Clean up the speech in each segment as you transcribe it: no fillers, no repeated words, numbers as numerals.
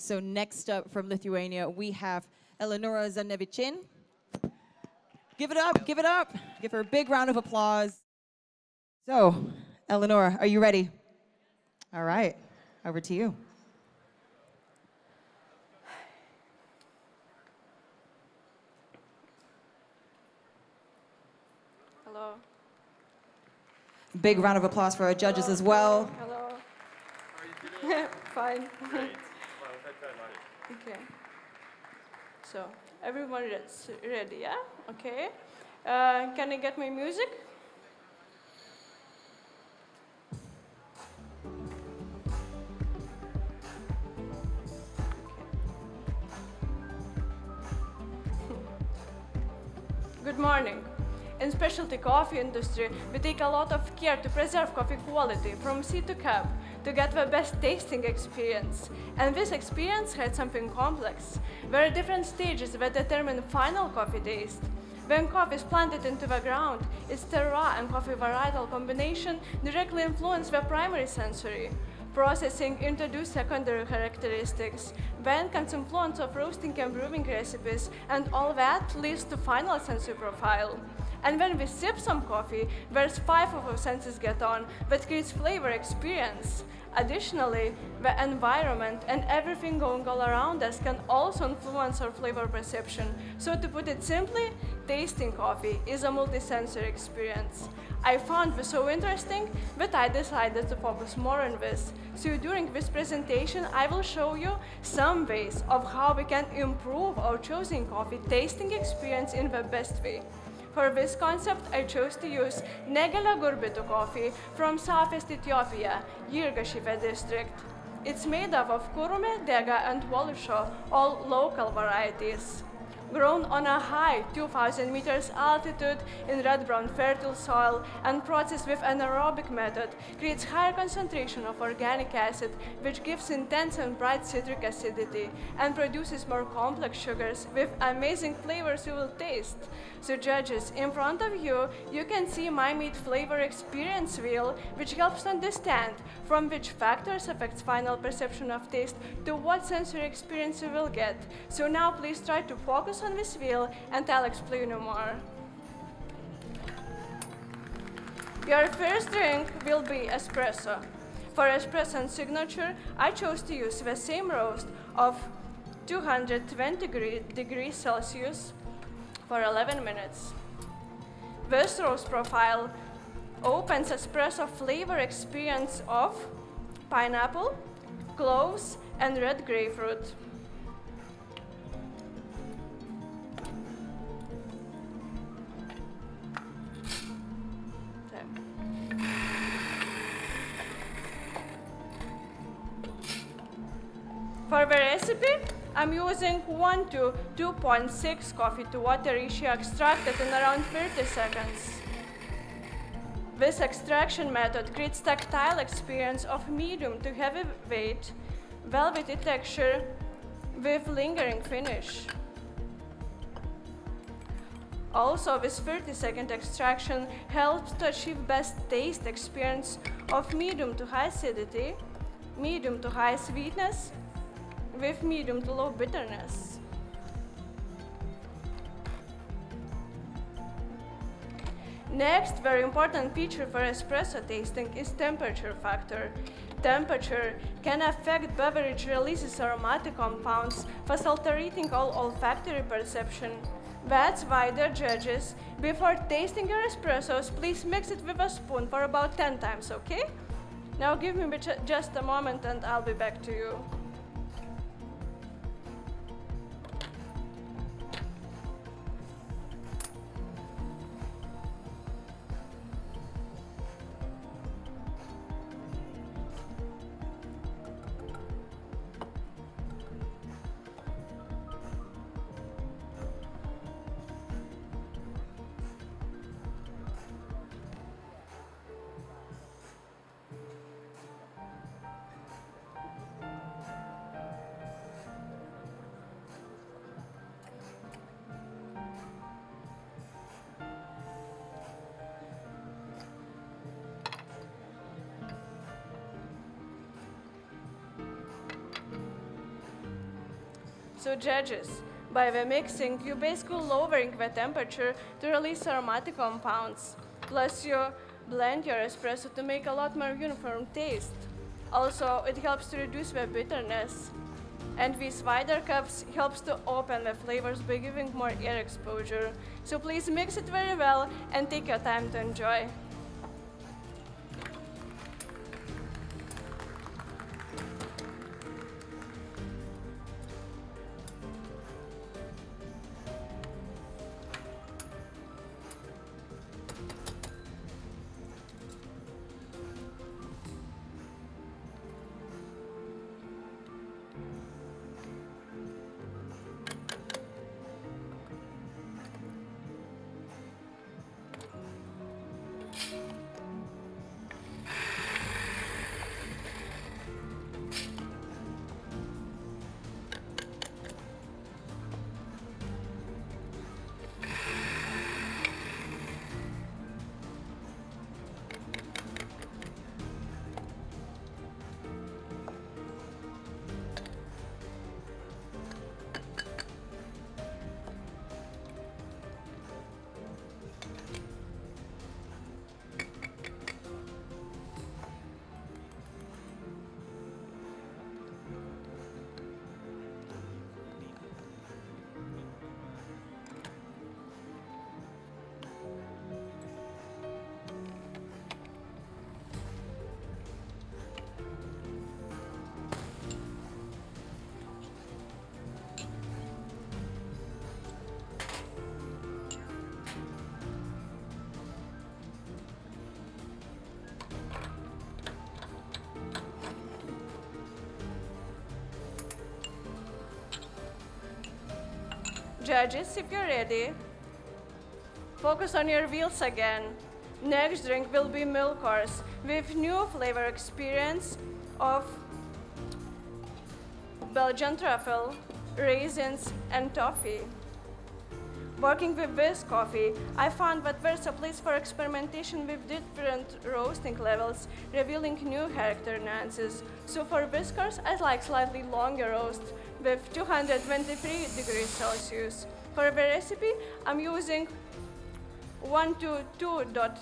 So next up from Lithuania, we have Eleanor Zanevičienė. Give it up, give it up. Give her a big round of applause. So, Eleanor, are you ready? All right, over to you. Hello. Big round of applause for our judges as well. Hello. How are you today? Fine. Great. Okay. So, everyone is ready, yeah? Okay. Can I get my music? Good morning. In specialty coffee industry, we take a lot of care to preserve coffee quality from seed to cup to get the best tasting experience. And this experience had something complex. There are different stages that determine final coffee taste. When coffee is planted into the ground, its terroir and coffee varietal combination directly influence the primary sensory. Processing introduces secondary characteristics, then comes influence of roasting and brewing recipes, and all that leads to final sensory profile. And when we sip some coffee, there's 5 of our senses get on that creates flavor experience. Additionally, the environment and everything going all around us can also influence our flavor perception. So to put it simply, tasting coffee is a multisensory experience. I found this so interesting that I decided to focus more on this. So during this presentation, I will show you some ways of how we can improve our chosen coffee tasting experience in the best way. For this concept, I chose to use Negele Gurbitu coffee from Southeast Ethiopia, Yirgashive district. It's made up of Kurume, Dega, and Wolusho, all local varieties. Grown on a high 2,000 meters altitude in red-brown fertile soil and processed with anaerobic method, creates higher concentration of organic acid, which gives intense and bright citric acidity, and produces more complex sugars with amazing flavors you will taste. So judges, in front of you, you can see my meat flavor experience wheel, which helps understand from which factors affects final perception of taste to what sensory experience you will get. So now please try to focus on this wheel and I'll explain you more. Your first drink will be espresso. For espresso and signature, I chose to use the same roast of 220 degrees Celsius for 11 minutes. This roast profile opens espresso flavor experience of pineapple, cloves, and red grapefruit. For the recipe, I'm using 1 to 2.6 coffee to water ratio extracted in around 30 seconds. This extraction method creates tactile experience of medium to heavy weight, velvety texture with lingering finish. Also, this 30-second extraction helps to achieve best taste experience of medium to high acidity, medium to high sweetness, with medium to low bitterness. Next, very important feature for espresso tasting is temperature factor. Temperature can affect beverage releases aromatic compounds, thus altering all olfactory perception. That's why, dear judges, before tasting your espressos, please mix it with a spoon for about 10 times, okay? Now give me just a moment and I'll be back to you. So judges, by the mixing, you're basically lowering the temperature to release aromatic compounds. Plus you blend your espresso to make a lot more uniform taste. Also, it helps to reduce the bitterness. And these wider cups helps to open the flavors by giving more air exposure. So please mix it very well and take your time to enjoy. Judges, if you're ready, focus on your wheels again. Next drink will be milk course with new flavor experience of Belgian truffle, raisins, and toffee. Working with this coffee, I found that there's a place for experimentation with different roasting levels, revealing new character nuances. So for this course, I'd like slightly longer roast with 223 degrees Celsius. For the recipe, I'm using 1 to 2.2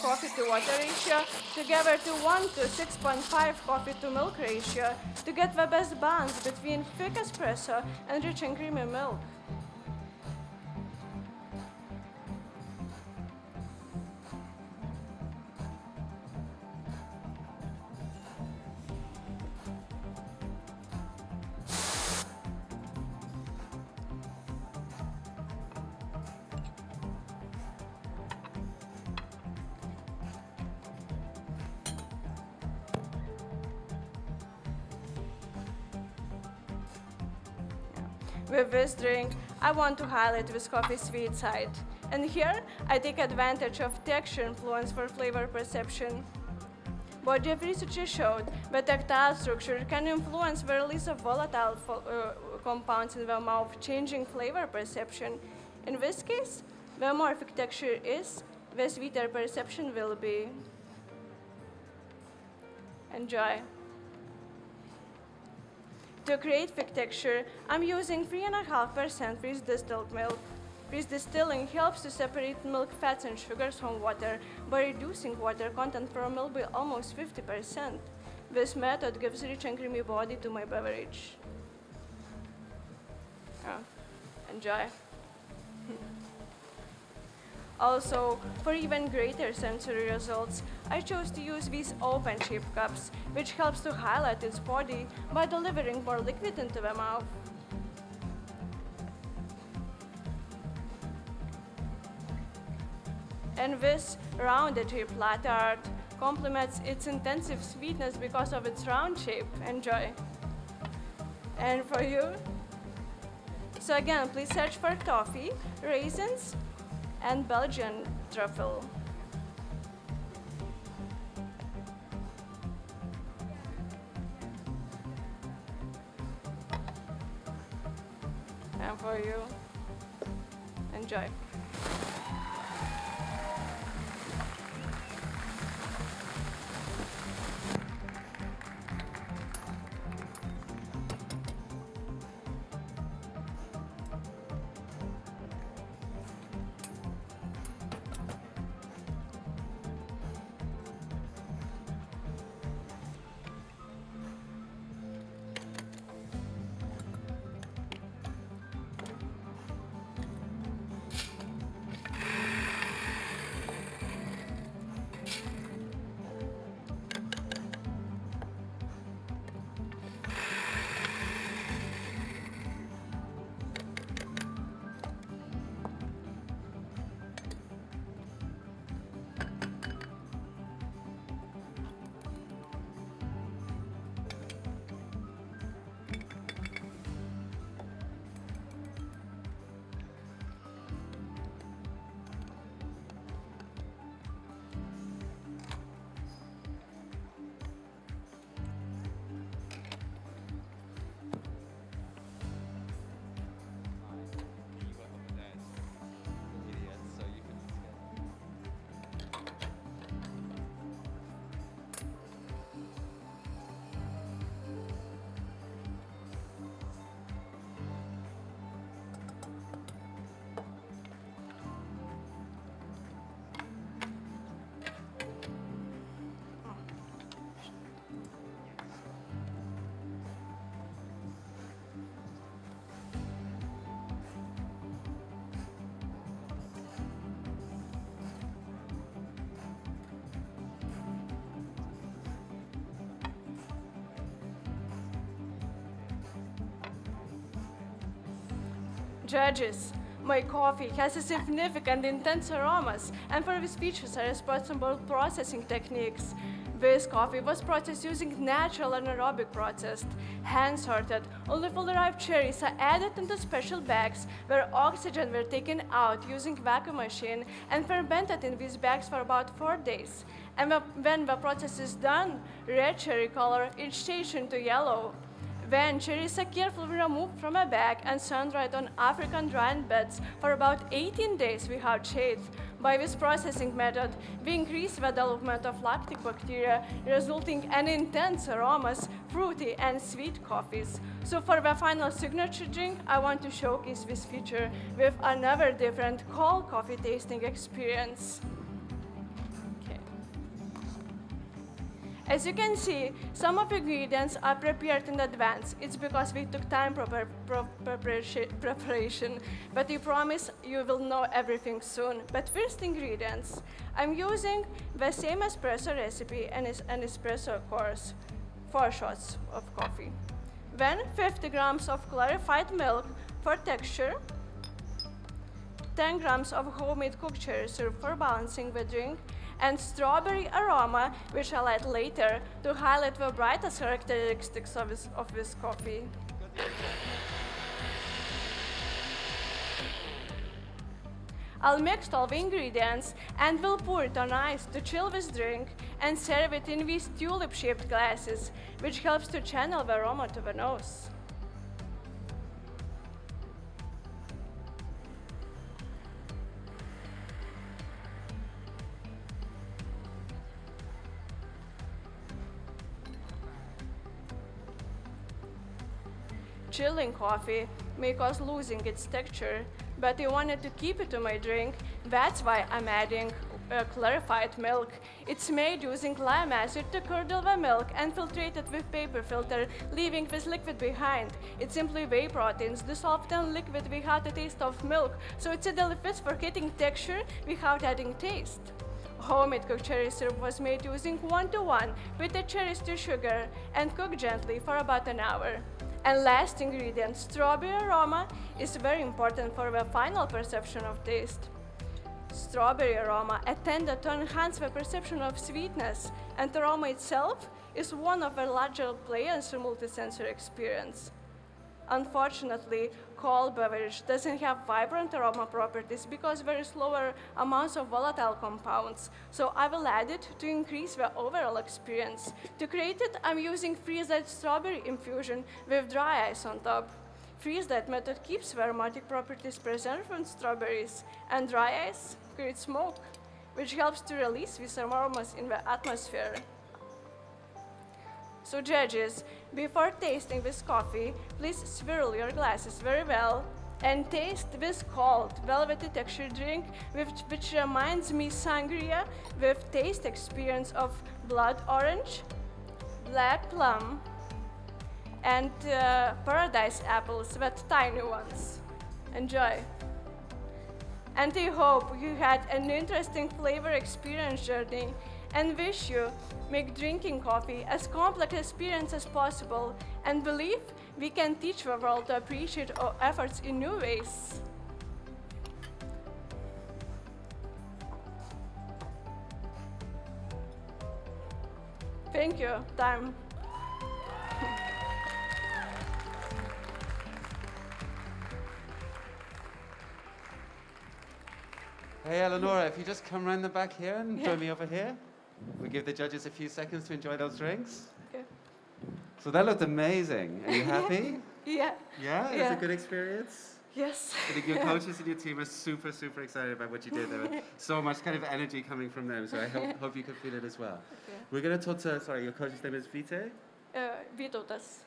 coffee to water ratio together to 1 to 6.5 coffee to milk ratio to get the best balance between thick espresso and rich and creamy milk. With this drink, I want to highlight this coffee sweet side. And here, I take advantage of texture influence for flavor perception. Body of research showed that tactile structure can influence the release of volatile compounds in the mouth, changing flavor perception. In this case, the more thick texture is, the sweeter perception will be. Enjoy. To create thick texture, I'm using 3.5% freeze distilled milk. Freeze distilling helps to separate milk fats and sugars from water by reducing water content from milk by almost 50%. This method gives rich and creamy body to my beverage. Enjoy. Also, for even greater sensory results, I chose to use these open-shaped cups, which helps to highlight its body by delivering more liquid into the mouth. And this rounded-shaped latte art complements its intensive sweetness because of its round shape. Enjoy. And for you, so again, please search for toffee, raisins, and Belgian truffle. And for you, enjoy. Judges, my coffee has a significant intense aromas, and for these features are responsible processing techniques. This coffee was processed using natural anaerobic process. Hand-sorted, only fully ripe cherries are added into special bags where oxygen were taken out using vacuum machine and fermented in these bags for about 4 days. And when the process is done, red cherry color is changed into yellow. Then cherries are carefully removed from a bag and sun-dried on African drying beds for about 18 days without shade. By this processing method, we increase the development of lactic bacteria, resulting in intense aromas, fruity and sweet coffees. So for the final signature drink, I want to showcase this feature with another different cold coffee tasting experience. As you can see, some of the ingredients are prepared in advance. It's because we took time for preparation, but we promise you will know everything soon. But first ingredients, I'm using the same espresso recipe and an espresso course, 4 shots of coffee. Then 50 grams of clarified milk for texture, 10 grams of homemade cooked cherry syrup for balancing the drink, and strawberry aroma, which I'll add later to highlight the brightest characteristics of this coffee. I'll mix all the ingredients and will pour it on ice to chill this drink and serve it in these tulip-shaped glasses, which helps to channel the aroma to the nose. Chilling coffee may cause losing its texture, but I wanted to keep it to my drink. That's why I'm adding clarified milk. It's made using lime acid to curdle the milk and filtrate it with paper filter, leaving this liquid behind. It's simply whey proteins dissolved in liquid without the taste of milk, so it's ideal for getting texture without adding taste. Homemade cooked cherry syrup was made using 1:1 with the cherries to sugar and cooked gently for about an hour. And last ingredient, strawberry aroma, is very important for the final perception of taste. Strawberry aroma intended to enhance the perception of sweetness, and the aroma itself is one of the larger players in multisensory experience. Unfortunately, cold beverage doesn't have vibrant aroma properties because there is lower amounts of volatile compounds. So I will add it to increase the overall experience. To create it, I'm using freeze-dried strawberry infusion with dry ice on top. Freeze-dried method keeps the aromatic properties preserved from strawberries, and dry ice creates smoke, which helps to release these aromas in the atmosphere. So judges, before tasting this coffee, please swirl your glasses very well and taste this cold, velvety texture drink, which reminds me sangria with taste experience of blood orange, black plum, and paradise apples, but tiny ones. Enjoy. And I hope you had an interesting flavor experience journey, and wish you make drinking coffee as complex experience as possible, and believe we can teach the world to appreciate our efforts in new ways. Thank you. Time. Hey, Eleonora, if you just come around the back here and join me over here. We give the judges a few seconds to enjoy those drinks. Okay. So that looked amazing. Are you happy? Yeah. Yeah? It was a good experience? Yes. I think your coaches and your team are super, super excited about what you did. There was so much kind of energy coming from them, so I hope you could feel it as well. Okay. We're going to talk to, sorry, your coach's name is Vite? Vytautas.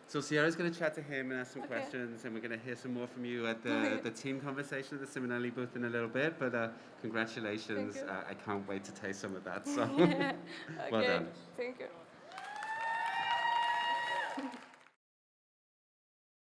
So Sierra's going to chat to him and ask some questions, and we're going to hear some more from you at the team conversation at the Simonelli booth in a little bit, but congratulations. I can't wait to taste some of that, so well done. Thank you.